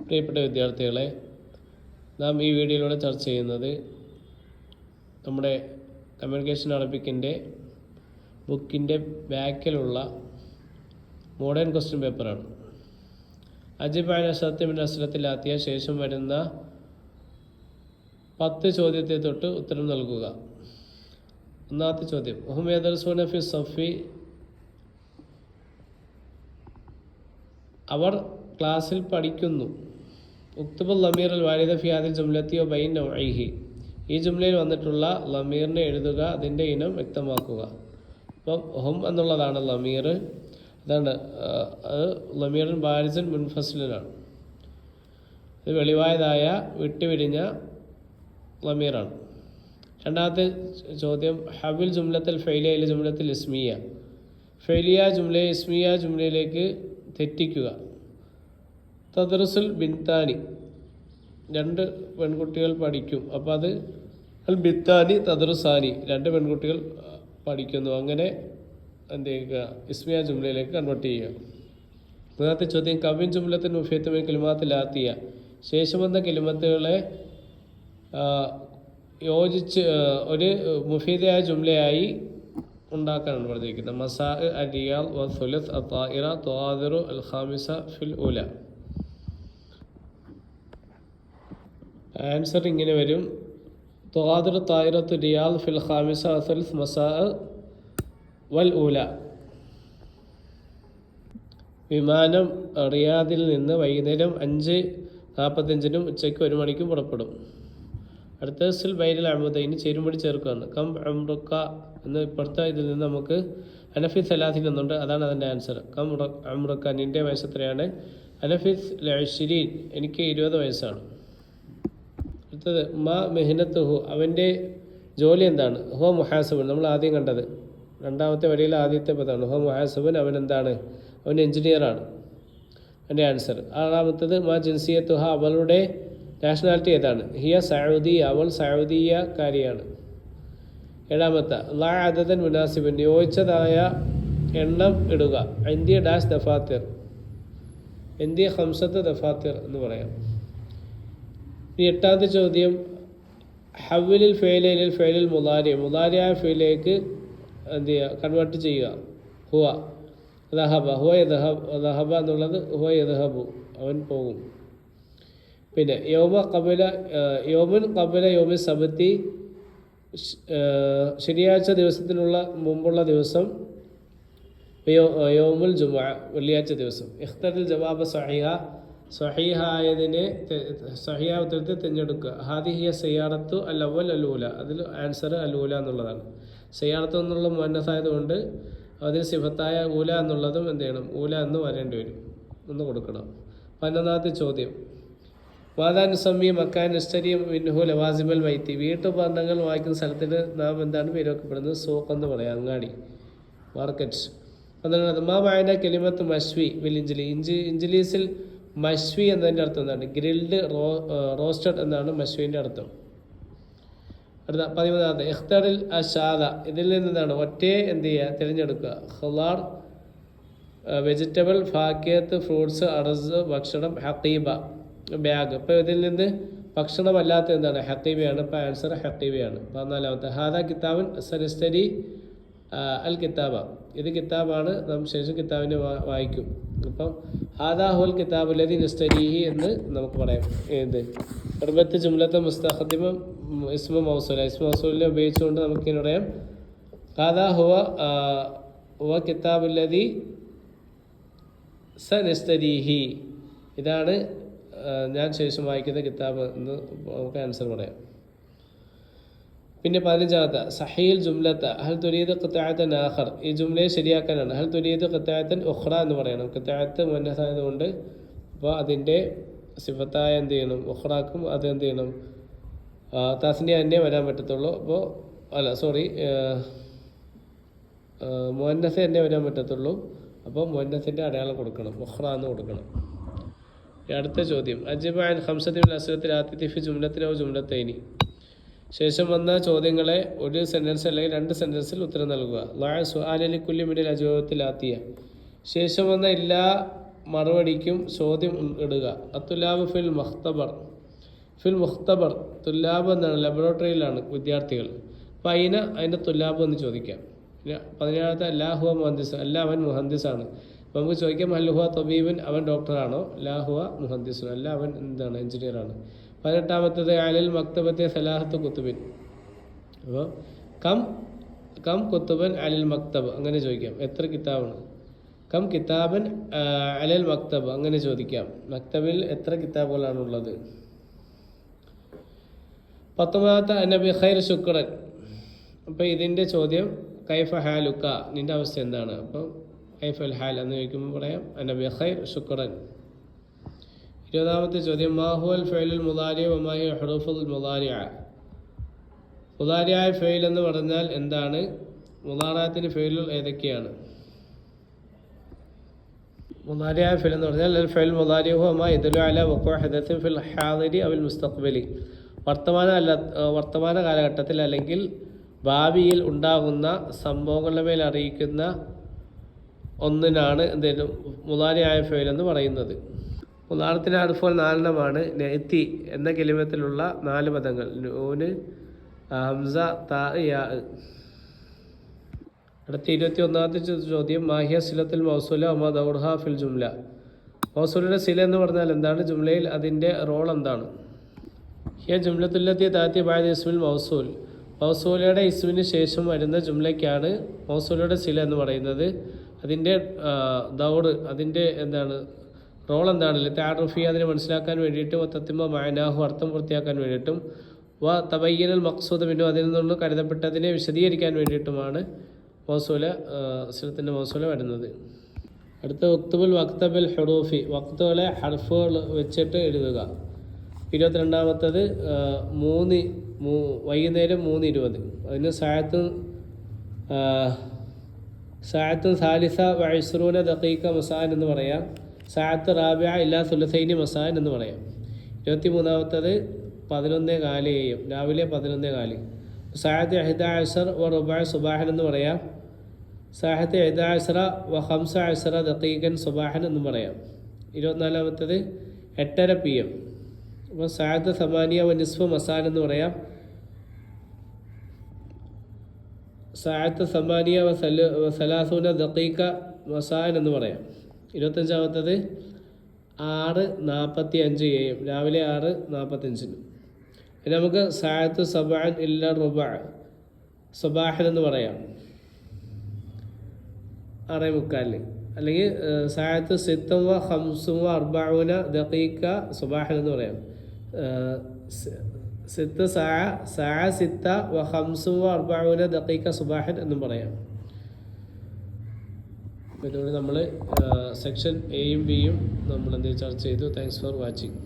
പ്രിയപ്പെട്ട വിദ്യാർത്ഥികളെ, നാം ഈ വീഡിയോയിലൂടെ ചർച്ച ചെയ്യുന്നത് നമ്മുടെ കമ്മ്യൂണിക്കേഷൻ അറബിക്കിൻ്റെ ബുക്കിൻ്റെ ബാക്കിലുള്ള മോഡേൺ ക്വസ്റ്റ്യൻ പേപ്പറാണ്. അജിബ് സത്യമിൻ അസ്രത്തിലാത്തിയ ശേഷം വരുന്ന 10 ചോദ്യത്തെ തൊട്ട് ഉത്തരം നൽകുക. ഒന്നാമത്തെ ചോദ്യം, ഹും യദർസൂന ഫി സഫി, അവർ ക്ലാസ്സിൽ പഠിക്കുന്നു. ഉക്തുബുൽ ലമീർ അൽ വാരിദ ഫി ഹാദിൽ ജുംലത്തി വ ബൈൻ നൗഇഹി, ഈ ജുംലയിൽ വന്നിട്ടുള്ള ലമീറിനെ എഴുതുക, അതിൻ്റെ ഇനം വ്യക്തമാക്കുക. അപ്പം ഹും എന്നുള്ളതാണ് ലമീർ, അതാണ് അത് ലമീറിൻ ബാരിസൻ മുൻഫസിലാണ്. ഇത് വെളിവായതായ വിട്ടുപിരിഞ്ഞ ലമീറാണ്. രണ്ടാമത്തെ ചോദ്യം, ഹവിൽ ജുംലത്തൽ ഫൈലിയ ഇല ജുംലത്തിൽ ഇസ്മിയ, ഫൈലിയ ജുംലയെ ഇസ്മിയ ജുംലയിലേക്ക് തെറ്റിക്കുക. തദ്റുസുൽ ബിൻതാനി, 2 പെൺകുട്ടികൾ പഠിക്കും. അപ്പോൾ അത് അൽ ബിത്താനി തദ്റുസാനി, 2 പെൺകുട്ടികൾ പഠിക്കുന്നു. അങ്ങനെ എന്ത് ചെയ്യുക, ഇസ്മിയ ജുംലയിലേക്ക് കൺവേർട്ട് ചെയ്യുക. മൂന്നാമത്തെ ചോദ്യം, കവിൻ ജുംലത്തിന് മുഫീത്തുമിൻ കലിമാത്തിലാത്തിയ, ശേഷം വന്ന കലിമത്തുകളെ യോജിച്ച് ഒരു മുഫീദയായ ജുംലയായി ഉണ്ടാക്കാനാണ് പറഞ്ഞിരിക്കുന്നത്. മസാ അരിയാൽ വ സുലസ് അത്തായിറ തുആദിറു അൽ ഖാമിസ ഫിൽ ഉല. ആൻസർ ഇങ്ങനെ വരും: തുആദിറു തായിറത്തു റിയാൽ ഫിൽ ഖാമിസ അസുൽസ് മസാ വൽ ഊല. വിമാനം റിയാദിൽ നിന്ന് വൈകുന്നേരം 5:45 ഉച്ചയ്ക്ക് 1 മണിക്ക് പുറപ്പെടും. അടുത്ത സിൽ ബൈരൽ അമുദൈന് ചേരുംപടി ചേർക്കുകയാണ്. കം അമ്രുക്ക എന്ന് ഇപ്പുറത്തെ ഇതിൽ നിന്ന് നമുക്ക് അനഫി സലാത്തിൻ എന്നുണ്ട്, അതാണ് അതിൻ്റെ ആൻസർ. കം അമ്രുക്ക, നിൻ്റെ വയസ്സ് എത്രയാണ്? അനഫിസ് ലഅശ്രീൻ, എനിക്ക് 20 വയസ്സാണ്. അടുത്തത് മാ മെഹ്നത്തുഹു, അവൻ്റെ ജോലി എന്താണ്? ഹോ മുഹാസബൻ, നമ്മൾ ആദ്യം കണ്ടത് രണ്ടാമത്തെ വരിയിലെ ആദ്യത്തെ പദമാണ്. ഹോ മുഹാസബൻ, അവൻ എന്താണ്? അവൻ എഞ്ചിനീയറാണ്, എൻ്റെ ആൻസർ. ആറാമത്തത് മാ ജിൻസിയത്തുഹ, അവളുടെ നാഷണാലിറ്റി ഏതാണ്? ഹിയ സൗദിയ, അവൾ സൗദിയക്കാരിയാണ്. ഏഴാമത്തെ ലാ അദദൻ മുനാസിബൻ, യോജിച്ചതായ എണ്ണം ഇടുക. ഇന്ത്യ ഡാഷ് ദഫാത്തിർ, ഇന്ത്യ ഹംസത്ത് ദഫാത്തിർ എന്ന് പറയാം. ഇനി എട്ടാമത്തെ ചോദ്യം, ഹവ്വിലിൽ ഫെയിലിൽ ഫെയിലിൽ മുലാരിയായ ഫെയിലേക്ക് എന്ത് ചെയ്യുക, കൺവേർട്ട് ചെയ്യുക. ഹുവ ദഹബ, ഹുവ ദഹബ എന്നുള്ളത് ഹുവ യദഹബു, അവൻ പോകും. പിന്നെ യോമുൻ കബല യോമി സബത്തി, ശനിയാഴ്ച ദിവസത്തിനുള്ള മുമ്പുള്ള ദിവസം. യോമുൽ ജുമുഅ, വെള്ളിയാഴ്ച ദിവസം. ഇഖ്തറിൽ ജവാബ സഹിഹ, സഹീഹായതിനെ സഹിഹ ഉത്തരത്തെ തിരഞ്ഞെടുക്കുക. ഹാദിഹിയ സയ്യാറത്തു അൽ അവൽ അൽ ഊല, അതിൽ ആൻസർ അൽ ഊല എന്നുള്ളതാണ്. സയ്യാറത്ത് എന്നുള്ള മുഅന്നസായതുകൊണ്ട് അതിന് സിഫത്തായ ഊല എന്നുള്ളതും എന്ത് ചെയ്യണം, ഊല എന്ന് വരേണ്ടി വരും, ഒന്ന് കൊടുക്കണം. 11ാമത്തെ ചോദ്യം, വാദാനുസമ്മി മക്കാൻ നിസ്തരി മിൻഹു ലവാസിബൽ വൈത്തി, വീട്ടുപകരണങ്ങൾ വായിക്കുന്ന സ്ഥലത്തിന് നാം എന്താണ് പേരൊക്കപ്പെടുന്നത്? സൂഖ് എന്ന് പറയാം, അങ്ങാടി, മാർക്കറ്റ്. 12 മാ വായന കെലിമത്ത് മഷ്വി വിൽ ഇഞ്ചിലീസിൽ മഷ്വി എന്നതിൻ്റെ അർത്ഥം എന്താണ്? ഗ്രിൽഡ് റോസ്റ്റഡ് എന്നാണ് മഷ്വിൻ്റെ അർത്ഥം. അടുത്ത 13 ഇഖ്തറിൽ അഷാദ, ഇതിൽ നിന്നാണ് ഒറ്റയെ എന്ത് ചെയ്യുക, തിരഞ്ഞെടുക്കുക. ഖലാർ വെജിറ്റബിൾ, ഫാക്കിയത്ത് ഫ്രൂട്ട്സ്, അറസ് ഭക്ഷണം, ഹഖീബ ബാഗ്. ഇപ്പോൾ ഇതിൽ നിന്ന് ഭക്ഷണമല്ലാത്ത എന്താണ്? ഹഖീബയാണ്. ഇപ്പോൾ ആൻസർ ഹഖീബയാണ്. 14ാമത്തെ ഹാദ കിതാബൻ സനസ്തരി അൽ കിതാബ, ഇത് കിതാബാണ്, നാം ശേഷം കിതാബിനെ വായിക്കും. അപ്പം ഹാദാ ഹുൽ കിതാബ് ലദി നസ്തരിഹി എന്ന് നമുക്ക് പറയാം. ഏത് ഖർബത്ത് ജുംലത്തെ മുസ്തഖദിമ ഇസ്മ മൗസൂല, ഇസ്മ മൗസൂലിനെ ഉപയോഗിച്ചുകൊണ്ട് നമുക്കിങ്ങനെ പറയാം. ഹാദാ ഹുവ കിതാബ് ലദി സനസ്തരിഹി, ഇതാണ് ഞാൻ ശേഷം വായിക്കുന്ന കിതാബ് എന്ന് നമുക്ക് ആൻസർ പറയാം. പിന്നെ 15ാമത്തെ സഹീൽ ജുംലത്ത ഹൽ തുരീദ് ഖിതാഅത്തൻ ആഖർ, ഈ ജുംലയെ ശരിയാക്കാനാണ്. ഹൽ തുരീദ് ഖിതാഅത്തൻ ഉഖ്റ എന്ന് പറയണം. ഖിതാഅത്ത് മുന്നസായതുകൊണ്ട് അപ്പോൾ അതിൻ്റെ സിഫത്തായ എന്ത് ചെയ്യണം, ഉഖ്റാക്കും അത് എന്ത് ചെയ്യണം, തസ്നിയ തന്നെ വരാൻ പറ്റത്തുള്ളൂ. അപ്പോൾ മുഅന്നസ് തന്നെ വരാൻ പറ്റത്തുള്ളൂ. അപ്പോൾ മുഅന്നസിൻ്റെ അടയാളം കൊടുക്കണം, ഉഖ്റ എന്ന് കൊടുക്കണം. അടുത്ത ചോദ്യം, അജിബ അൻ ഖംസത്തി മിൻ അസ്റത്തിൽ ആതിത്തി ഫി ജുംലത്തിനോ ജുംലത്തൈനി, ശേഷം വന്ന ചോദ്യങ്ങളെ ഒരു സെൻറ്റൻസ് അല്ലെങ്കിൽ 2 സെൻറ്റൻസിൽ ഉത്തരം നൽകുക. ലാ സുആലി കുല്ലി മിനൽ അജ്വാബത്തിൽ ആത്തിയ, ശേഷം വന്ന എല്ലാ മറുപടിക്കും ചോദ്യം ഇടുക. അത്തുലാബ് ഫിൽ മുഖ്തബർ തുല്ലാബ് എന്നാണ്, ലബോറട്ടറിയിലാണ് വിദ്യാർത്ഥികൾ. അപ്പം അതിൻ്റെ തുല്ലാബ് എന്ന് ചോദിക്കാം. പിന്നെ 17ാമത്തെ ലാഹുവ മുഹന്ദിസ്, അല്ല അവൻ മുഹന്ദിസാണ്. അപ്പം നമുക്ക് ചോദിക്കാം ഹൽഹുവ തൊബീബൻ, അവൻ ഡോക്ടറാണോ? ലാഹുവ മുഹന്ദിസുൻ, അല്ല അവൻ എന്താണ്, എഞ്ചിനീയറാണ്. 18ാമത്തേത് അലൽ മക്തബത്തെ സലാഹത്ത് കുത്തുബിൻ. അപ്പോൾ കം കുത്തുബൻ അലൽ മക്തബ് അങ്ങനെ ചോദിക്കാം. എത്ര കിതാബാണ്? കം കിതാബൻ അലൽ മക്തബ് അങ്ങനെ ചോദിക്കാം. മക്തബിൽ എത്ര കിതാബുകളാണുള്ളത്? 19ാമത്തെ നബി ഖൈർ ശുക്രൻ. അപ്പോൾ ഇതിൻ്റെ ചോദ്യം കൈഫ ഹാലുക്ക, നിൻ്റെ അവസ്ഥ എന്താണ്? അപ്പം കൈഫൽ ഹാൽ എന്ന് ചോദിക്കുമ്പോൾ പറയാം നബി ഖൈർ ശുക്രൻ. 20ാമത്തെ ചോദ്യം മാഹുവൽ ഫെയിലുൽ മുദാരി വമാഹി ഹുറൂഫുൽ മുദാരിഅ. മുദാരിയായ ഫെയിൽ എന്ന് പറഞ്ഞാൽ എന്താണ്? മുദാറാത്തിന് ഫെയിലുകൾ ഏതൊക്കെയാണ്? മുദാരിയായ ഫെയിൽ എന്ന് പറഞ്ഞാൽ അൽ ഫെയിൽ മുദാരി വമാ യദുല്ലു അലാ വഖൂഇ ഹദസിൻ ഫിൽ ഹാദിരി അവൽ മുസ്തഖ്ബലി. വർത്തമാന കാലഘട്ടത്തിൽ അല്ലെങ്കിൽ ഭാവിയിൽ ഉണ്ടാകുന്ന സംഭവങ്ങളുടെ മേൽ അറിയിക്കുന്ന ഒന്നിനാണ് എന്തെങ്കിലും മുദാരിയായ ഫെയിൽ എന്ന് പറയുന്നത്. മുദാറത്തിൻ്റെ അടുഫുകൾ 4 നെഅ്തി എന്ന കലിമത്തിലുള്ള 4 പദങ്ങൾ, നൂന്, ഹംസ, താ, യാ. അടുത്ത 21ാമത്തെ ചോദ്യം മാഹിയ സിലത്തുൽ മൗസൂല വമാ ദൗറുഹാ ഫിൽ ജുംല. മൗസൂലിൻ്റെ സില എന്ന് പറഞ്ഞാൽ എന്താണ്? ജുംലയിൽ അതിൻ്റെ റോൾ എന്താണ്? ഹിയ ജുംലത്തുല്ലത്തി താത്തി ബഅദ ഇസ്മിൽ മൗസൂൽ. മൗസൂലയുടെ ഇസ്മിന് ശേഷം വരുന്ന ജുംലയ്ക്കാണ് മൗസൂലയുടെ സില എന്ന് പറയുന്നത്. അതിൻ്റെ ദൗർ, അതിൻ്റെ എന്താണ് റോൾ എന്താണ്? താറുഫി, അതിനെ മനസ്സിലാക്കാൻ വേണ്ടിയിട്ടും തത്തിമ മഅനാഹു, അർത്ഥം പൂർത്തിയാക്കാൻ വേണ്ടിയിട്ടും തബയ്യനൽ മഖ്സൂദ് മിൻഹു, അതിൽ നിന്ന് കരുതപ്പെട്ടതിനെ വിശദീകരിക്കാൻ വേണ്ടിയിട്ടുമാണ് മൗസൂല, സിലത്തിൻ്റെ മൗസൂല വരുന്നത്. അടുത്ത വക്തുബുൽ വക്തബിൽ ഹുറൂഫി, വക്തുകളെ ഹർഫുകൾ വെച്ചിട്ട് എഴുതുക. 22ാമത്തേത് വൈകുന്നേരം 3:20. അതിന് സായത്തും സാലിസ വഇസ്റൂന ദഖീഖ മസാൻ എന്ന് പറയാം. സായത്ത് റാബിഅ ഇല്ലാ സുലസൈനി മസാൻ എന്ന് പറയാം. 23ാമത്തേത് 11:15 AM, രാവിലെ 11:15. സായത്ത് 11 വ റുബഅ സുബാഹൻ എന്ന് പറയാം. സായത്ത് 11 വ 15 ദഖീഖൻ സുബാഹൻ എന്ന് പറയാം. 24ാമത്തേത് 8:30 PM. അപ്പോൾ സായത്ത് 8 വ നിസ്ഫ് മസാൻ എന്ന് പറയാം. സായത്ത് 8 വ 30 ദഖീഖ മസാൻ എന്ന് പറയാം. 25ാമത്തേത് 6:45 AM, രാവിലെ 6:45. പിന്നെ നമുക്ക് സായത്ത് സബഅൻ ഇല്ല റുബഅ സുബാഹൻ എന്ന് പറയാം, 6:45. അല്ലെങ്കിൽ സായത്ത് 6 വ 5 വ 40 ദഖീഖ സുബാഹൻ എന്ന് പറയാം. 6 സാഅ 6 വ 5 വ 40 ദഖീഖ സുബാഹൻ എന്നും പറയാം. ഇതോടെ നമ്മൾ സെക്ഷൻ എയും ബിയും നമ്മൾ ചർച്ച ചെയ്തു. Thanks for watching.